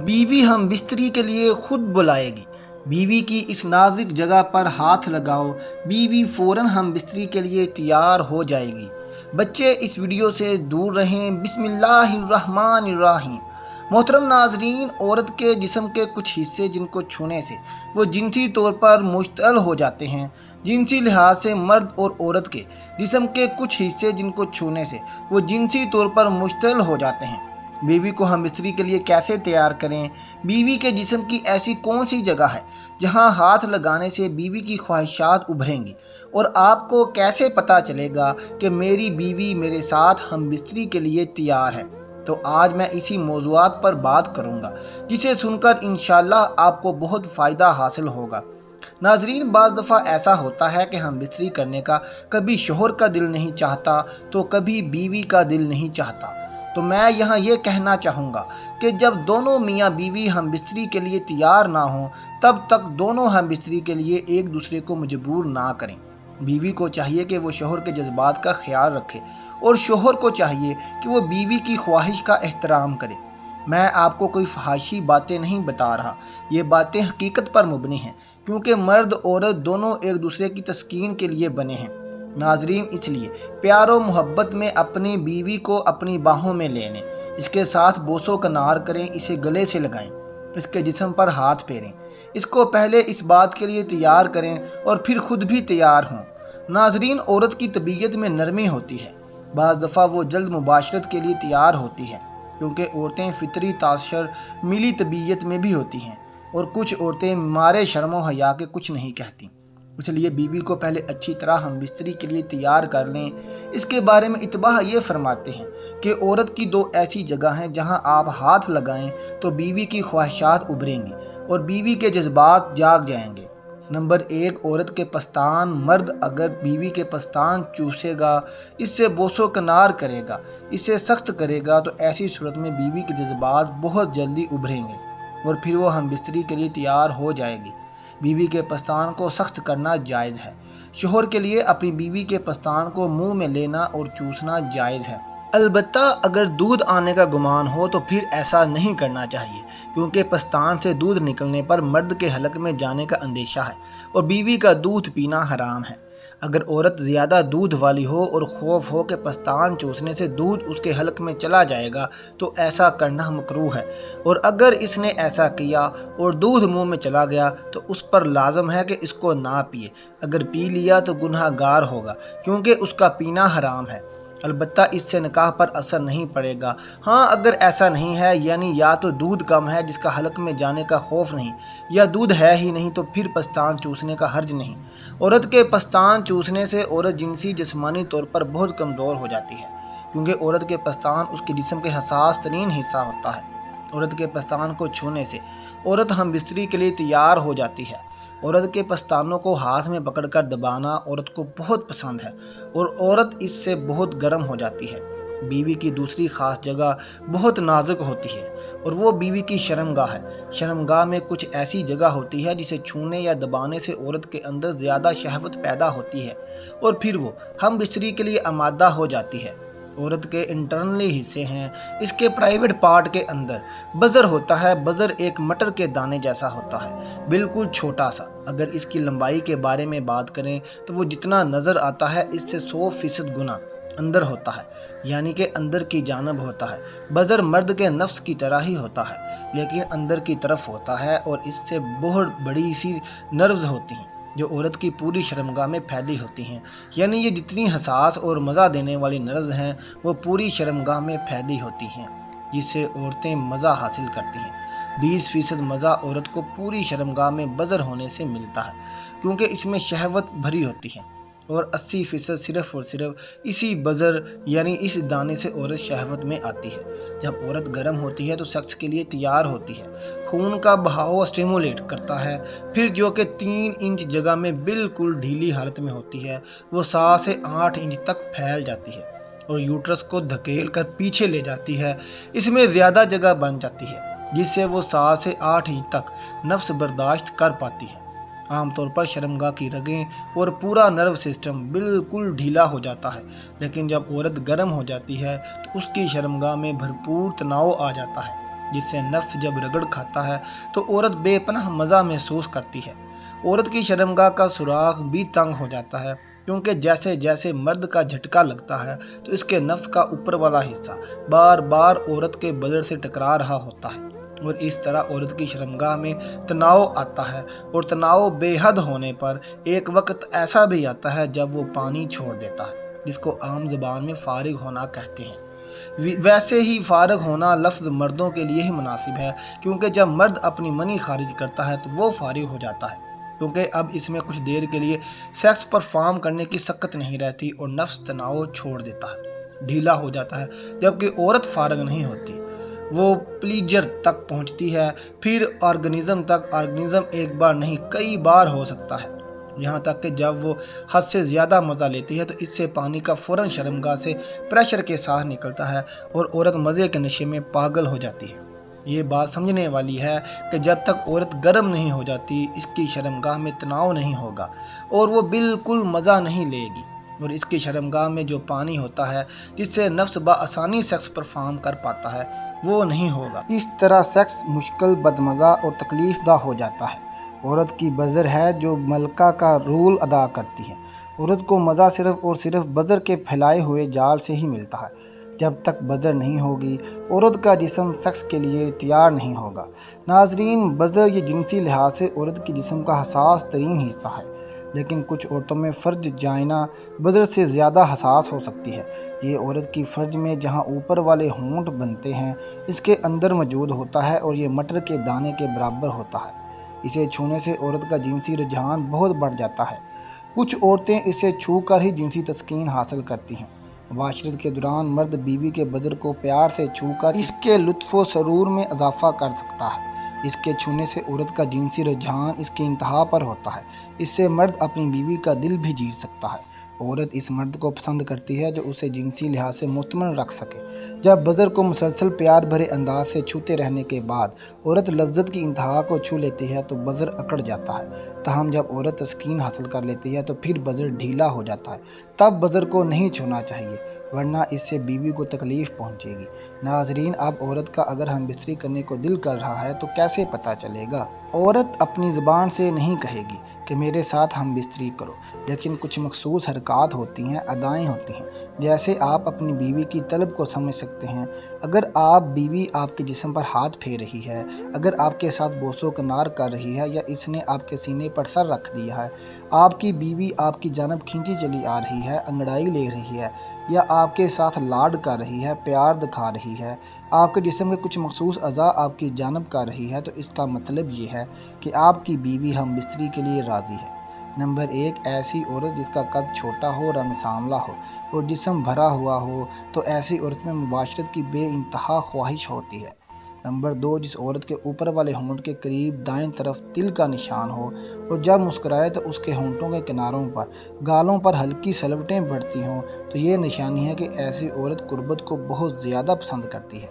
بیوی ہم بستری کے لیے خود بلائے گی۔ بیوی کی اس نازک جگہ پر ہاتھ لگاؤ، بیوی فوراً ہم بستری کے لیے تیار ہو جائے گی۔ بچے اس ویڈیو سے دور رہیں۔ بسم اللہ الرحمن الرحیم۔ محترم ناظرین، عورت کے جسم کے کچھ حصے جن کو چھونے سے وہ جنسی طور پر مشتعل ہو جاتے ہیں۔ جنسی لحاظ سے مرد اور عورت کے جسم کے کچھ حصے جن کو چھونے سے وہ جنسی طور پر مشتعل ہو جاتے ہیں۔ بیوی کو ہم بستری کے لیے کیسے تیار کریں؟ بیوی کے جسم کی ایسی کون سی جگہ ہے جہاں ہاتھ لگانے سے بیوی کی خواہشات ابھریں گی؟ اور آپ کو کیسے پتہ چلے گا کہ میری بیوی میرے ساتھ ہم بستری کے لیے تیار ہے؟ تو آج میں اسی موضوعات پر بات کروں گا، جسے سن کر انشاءاللہ آپ کو بہت فائدہ حاصل ہوگا۔ ناظرین، بعض دفعہ ایسا ہوتا ہے کہ ہم بستری کرنے کا کبھی شوہر کا دل نہیں چاہتا تو کبھی بیوی کا دل نہیں چاہتا۔ تو میں یہاں یہ کہنا چاہوں گا کہ جب دونوں میاں بیوی ہم بستری کے لیے تیار نہ ہوں تب تک دونوں ہم بستری کے لیے ایک دوسرے کو مجبور نہ کریں۔ بیوی کو چاہیے کہ وہ شوہر کے جذبات کا خیال رکھے اور شوہر کو چاہیے کہ وہ بیوی کی خواہش کا احترام کرے۔ میں آپ کو کوئی فحاشی باتیں نہیں بتا رہا، یہ باتیں حقیقت پر مبنی ہیں، کیونکہ مرد عورت دونوں ایک دوسرے کی تسکین کے لیے بنے ہیں۔ ناظرین، اس لیے پیار و محبت میں اپنی بیوی کو اپنی باہوں میں لے لیں، اس کے ساتھ بوس و کنار کریں، اسے گلے سے لگائیں، اس کے جسم پر ہاتھ پھیریں، اس کو پہلے اس بات کے لیے تیار کریں اور پھر خود بھی تیار ہوں۔ ناظرین، عورت کی طبیعت میں نرمی ہوتی ہے۔ بعض دفعہ وہ جلد مباشرت کے لیے تیار ہوتی ہے، کیونکہ عورتیں فطری تاثر ملی طبیعت میں بھی ہوتی ہیں، اور کچھ عورتیں مارے شرم و حیا کے کچھ نہیں کہتی۔ اس لیے بیوی کو پہلے اچھی طرح ہم بستری کے لیے تیار کر لیں۔ اس کے بارے میں اتباع یہ فرماتے ہیں کہ عورت کی دو ایسی جگہ ہیں جہاں آپ ہاتھ لگائیں تو بیوی کی خواہشات ابھریں گی اور بیوی کے جذبات جاگ جائیں گے۔ نمبر 1، عورت کے پستان۔ مرد اگر بیوی کے پستان چوسے گا، اس سے بوس و کنار کرے گا، اسے سخت کرے گا، تو ایسی صورت میں بیوی کے جذبات بہت جلدی ابھریں گے اور پھر وہ ہم بستری کے لیے تیار ہو جائے گی۔ بیوی کے پستان کو سخت کرنا جائز ہے۔ شوہر کے لیے اپنی بیوی کے پستان کو منہ میں لینا اور چوسنا جائز ہے، البتہ اگر دودھ آنے کا گمان ہو تو پھر ایسا نہیں کرنا چاہیے، کیونکہ پستان سے دودھ نکلنے پر مرد کے حلق میں جانے کا اندیشہ ہے اور بیوی کا دودھ پینا حرام ہے۔ اگر عورت زیادہ دودھ والی ہو اور خوف ہو کہ پستان چوسنے سے دودھ اس کے حلق میں چلا جائے گا تو ایسا کرنا مکروہ ہے، اور اگر اس نے ایسا کیا اور دودھ منہ میں چلا گیا تو اس پر لازم ہے کہ اس کو نہ پیے۔ اگر پی لیا تو گناہ گار ہوگا، کیونکہ اس کا پینا حرام ہے، البتہ اس سے نکاح پر اثر نہیں پڑے گا۔ ہاں، اگر ایسا نہیں ہے، یعنی یا تو دودھ کم ہے جس کا حلق میں جانے کا خوف نہیں، یا دودھ ہے ہی نہیں، تو پھر پستان چوسنے کا حرج نہیں۔ عورت کے پستان چوسنے سے عورت جنسی جسمانی طور پر بہت کمزور ہو جاتی ہے، کیونکہ عورت کے پستان اس کے جسم کے حساس ترین حصہ ہوتا ہے۔ عورت کے پستان کو چھونے سے عورت ہم بستری کے لیے تیار ہو جاتی ہے۔ عورت کے پستانوں کو ہاتھ میں پکڑ کر دبانا عورت کو بہت پسند ہے اور عورت اس سے بہت گرم ہو جاتی ہے۔ بیوی کی دوسری خاص جگہ بہت نازک ہوتی ہے اور وہ بیوی کی شرمگاہ ہے۔ شرمگاہ میں کچھ ایسی جگہ ہوتی ہے جسے چھونے یا دبانے سے عورت کے اندر زیادہ شہوت پیدا ہوتی ہے اور پھر وہ ہم بستری کے لیے آمادہ ہو جاتی ہے۔ عورت کے انٹرنلی حصے ہیں، اس کے پرائیویٹ پارٹ کے اندر بزر ہوتا ہے۔ بزر ایک مٹر کے دانے جیسا ہوتا ہے، بالکل چھوٹا سا۔ اگر اس کی لمبائی کے بارے میں بات کریں تو وہ جتنا نظر آتا ہے اس سے 100% گنا اندر ہوتا ہے، یعنی کہ اندر کی جانب ہوتا ہے۔ بزر مرد کے نفس کی طرح ہی ہوتا ہے، لیکن اندر کی طرف ہوتا ہے اور اس سے بہت بڑی سی نروز ہوتی ہیں جو عورت کی پوری شرمگاہ میں پھیلی ہوتی ہیں، یعنی یہ جتنی حساس اور مزہ دینے والی نروز ہیں وہ پوری شرمگاہ میں پھیلی ہوتی ہیں، جس سے عورتیں مزہ حاصل کرتی ہیں۔ 20% مزہ عورت کو پوری شرمگاہ میں بزر ہونے سے ملتا ہے، کیونکہ اس میں شہوت بھری ہوتی ہے، اور 80% صرف اور صرف اسی بزر یعنی اس دانے سے عورت شہوت میں آتی ہے۔ جب عورت گرم ہوتی ہے تو سیکس کے لیے تیار ہوتی ہے، خون کا بہاؤ اسٹیمولیٹ کرتا ہے، پھر جو کہ 3 انچ جگہ میں بالکل ڈھیلی حالت میں ہوتی ہے وہ 7 سے 8 انچ تک پھیل جاتی ہے اور یوٹرس کو دھکیل کر پیچھے لے جاتی ہے۔ اس میں زیادہ جگہ بن جاتی ہے جس سے وہ 7 سے 8 انچ تک نفس برداشت کر پاتی ہے۔ عام طور پر شرمگاہ کی رگیں اور پورا نرو سسٹم بالکل ڈھیلا ہو جاتا ہے، لیکن جب عورت گرم ہو جاتی ہے تو اس کی شرمگاہ میں بھرپور تناؤ آ جاتا ہے، جس سے نفس جب رگڑ کھاتا ہے تو عورت بے پناہ مزہ محسوس کرتی ہے۔ عورت کی شرمگاہ کا سوراخ بھی تنگ ہو جاتا ہے، کیونکہ جیسے جیسے مرد کا جھٹکا لگتا ہے تو اس کے نفس کا اوپر والا حصہ بار بار عورت کے بدن سے ٹکرا رہا ہوتا ہے، اور اس طرح عورت کی شرمگاہ میں تناؤ آتا ہے، اور تناؤ بے حد ہونے پر ایک وقت ایسا بھی آتا ہے جب وہ پانی چھوڑ دیتا ہے، جس کو عام زبان میں فارغ ہونا کہتے ہیں۔ ویسے ہی فارغ ہونا لفظ مردوں کے لیے ہی مناسب ہے، کیونکہ جب مرد اپنی منی خارج کرتا ہے تو وہ فارغ ہو جاتا ہے، کیونکہ اب اس میں کچھ دیر کے لیے سیکس پرفارم کرنے کی سکت نہیں رہتی اور نفس تناؤ چھوڑ دیتا ہے، ڈھیلا ہو جاتا ہے، جبکہ عورت فارغ نہیں ہوتی، وہ پلیجر تک پہنچتی ہے، پھر آرگنزم تک۔ آرگنزم ایک بار نہیں کئی بار ہو سکتا ہے، یہاں تک کہ جب وہ حد سے زیادہ مزہ لیتی ہے تو اس سے پانی کا فوراً شرمگاہ سے پریشر کے ساتھ نکلتا ہے اور عورت مزے کے نشے میں پاگل ہو جاتی ہے۔ یہ بات سمجھنے والی ہے کہ جب تک عورت گرم نہیں ہو جاتی اس کی شرمگاہ میں تناؤ نہیں ہوگا اور وہ بالکل مزہ نہیں لے گی، اور اس کی شرمگاہ میں جو پانی ہوتا ہے جس سے نفس بآسانی سیکس پرفارم کر پاتا ہے وہ نہیں ہوگا۔ اس طرح سیکس مشکل، بدمزہ اور تکلیف دہ ہو جاتا ہے۔ عورت کی بزر ہے جو ملکہ کا رول ادا کرتی ہے۔ عورت کو مزہ صرف اور صرف بزر کے پھیلائے ہوئے جال سے ہی ملتا ہے۔ جب تک بزر نہیں ہوگی عورت کا جسم سیکس کے لیے تیار نہیں ہوگا۔ ناظرین، بزر یہ جنسی لحاظ سے عورت کے جسم کا حساس ترین حصہ ہے، لیکن کچھ عورتوں میں فرج جائنا بزر سے زیادہ حساس ہو سکتی ہے۔ یہ عورت کی فرج میں جہاں اوپر والے ہونٹ بنتے ہیں اس کے اندر موجود ہوتا ہے، اور یہ مٹر کے دانے کے برابر ہوتا ہے۔ اسے چھونے سے عورت کا جنسی رجحان بہت بڑھ جاتا ہے۔ کچھ عورتیں اسے چھو کر ہی جنسی تسکین حاصل کرتی ہیں۔ معاشرت کے دوران مرد بیوی کے بدر کو پیار سے چھو کر اس کے لطف و سرور میں اضافہ کر سکتا ہے۔ اس کے چھونے سے عورت کا جنسی رجحان اس کی انتہا پر ہوتا ہے۔ اس سے مرد اپنی بیوی کا دل بھی جیت سکتا ہے۔ عورت اس مرد کو پسند کرتی ہے جو اسے جنسی لحاظ سے مطمئن رکھ سکے۔ جب بزر کو مسلسل پیار بھرے انداز سے چھوتے رہنے کے بعد عورت لذت کی انتہا کو چھو لیتی ہے تو بزر اکڑ جاتا ہے، تاہم جب عورت تسکین حاصل کر لیتی ہے تو پھر بزر ڈھیلا ہو جاتا ہے۔ تب بزر کو نہیں چھونا چاہیے، ورنہ اس سے بیوی کو تکلیف پہنچے گی۔ ناظرین، اب عورت کا اگر ہم بستری کرنے کو دل کر رہا ہے تو کیسے پتہ چلے گا؟ عورت اپنی زبان سے نہیں کہے گی کہ میرے ساتھ ہم بستری کرو، لیکن کچھ مخصوص حرکات ہوتی ہیں، ادائیں ہوتی ہیں، جیسے آپ اپنی بیوی کی طلب کو سمجھ سکتے ہیں۔ اگر آپ بیوی آپ کے جسم پر ہاتھ پھیر رہی ہے، اگر آپ کے ساتھ بوسو کنار کر رہی ہے، یا اس نے آپ کے سینے پر سر رکھ دیا ہے، آپ کی بیوی آپ کی جانب کھینچی چلی آ رہی ہے، انگڑائی لے رہی ہے، یا آپ کے ساتھ لاڈ کر رہی ہے، پیار دکھا رہی ہے، آپ کے جسم کے کچھ مخصوص اعضاء آپ کی جانب کر رہی ہے، تو اس کا مطلب یہ ہے کہ آپ کی بیوی ہم بستری کے لیے راضی ہے۔ نمبر 1، ایسی عورت جس کا قد چھوٹا ہو، رنگ سانولا ہو اور جسم بھرا ہوا ہو، تو ایسی عورت میں مباشرت کی بے انتہا خواہش ہوتی ہے۔ نمبر 2، جس عورت کے اوپر والے ہونٹ کے قریب دائیں طرف تل کا نشان ہو اور جب مسکرائے تو اس کے ہونٹوں کے کناروں پر گالوں پر ہلکی سلوٹیں بڑھتی ہوں، تو یہ نشانی ہے کہ ایسی عورت قربت کو بہت زیادہ پسند کرتی ہے۔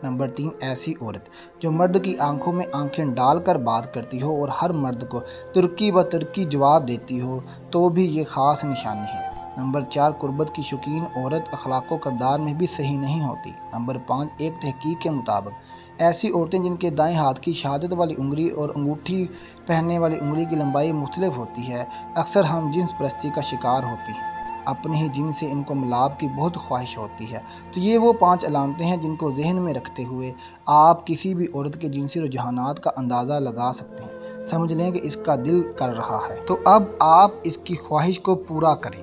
نمبر 3، ایسی عورت جو مرد کی آنکھوں میں آنکھیں ڈال کر بات کرتی ہو اور ہر مرد کو ترکی ب ترکی جواب دیتی ہو، تو بھی یہ خاص نشانی ہے۔ نمبر 4، قربت کی شوقین عورت اخلاق و کردار میں بھی صحیح نہیں ہوتی۔ نمبر 5، ایک تحقیق کے مطابق ایسی عورتیں جن کے دائیں ہاتھ کی شہادت والی انگلی اور انگوٹھی پہننے والی انگلی کی لمبائی مختلف ہوتی ہے، اکثر ہم جنس پرستی کا شکار ہوتی ہیں۔ اپنے ہی جن سے ان کو ملاپ کی بہت خواہش ہوتی ہے۔ تو یہ وہ 5 علامتیں ہیں جن کو ذہن میں رکھتے ہوئے آپ کسی بھی عورت کے جنسی رجحانات کا اندازہ لگا سکتے ہیں۔ سمجھ لیں کہ اس کا دل کر رہا ہے، تو اب آپ اس کی خواہش کو پورا کریں۔